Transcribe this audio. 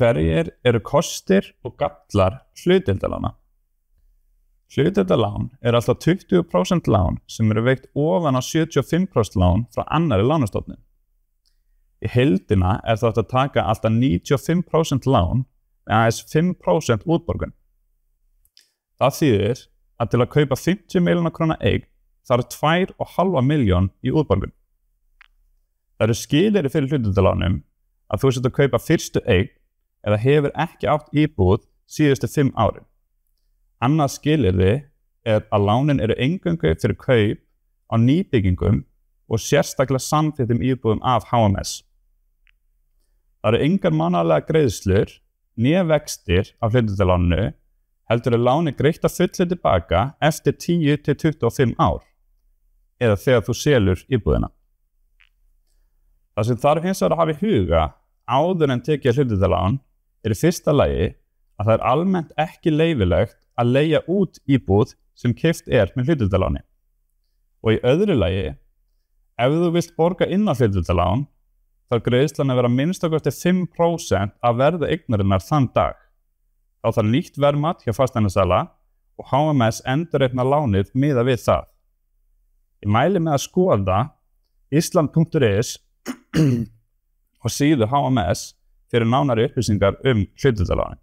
Hverjir eru kostir og gallar hlutdeildarlána? Hlutdeildarlán alltaf 20% lán sem eru veitt ofan á 75% lán frá annarri lánastofnun. Í heildina það átt að taka alltaf 95% lán með aðeins 5% útborgun. Það þýðir að til að kaupa 50 milljóna króna eign þarf 2,5 milljón í útborgun. Það eru skilyrði fyrir hlutdeildarlánum að þú sért að kaupa fyrstu eign eða hefur ekki átt íbúð síðustu 5 árin. Annað skilyrði að lánin eru eingöngu fyrir kaup á nýbyggingum og sérstaklega samþykktum íbúðum af HMS. Það eru engar mánaðarlegar greiðslur né vextir af hlutdeildarláninu, heldur láni greitt að fullu tilbaka eftir 10 til 25 ár eða þegar þú selur íbúðina. Það sem þarf hins vegar að hafa í huga áður en tekið hlutdeildarlán í fyrsta lagi að það almennt ekki leyfilegt að leigja út íbúð sem keypt með hlutdeildarláni. Og í öðru lagi, ef þú vilt borga inn á hlutdeildarlán, þarf greiðslan að vera minnst 5% af verði eignarinnar þann dag. Þá þarf nýtt verðmat hjá fasteignasala og HMS endurreiknar lánið miðað við það. Ég mæli með að skoða island.is og síðu HMS fyrir nánari upplýsingar hlutdeildarlánin.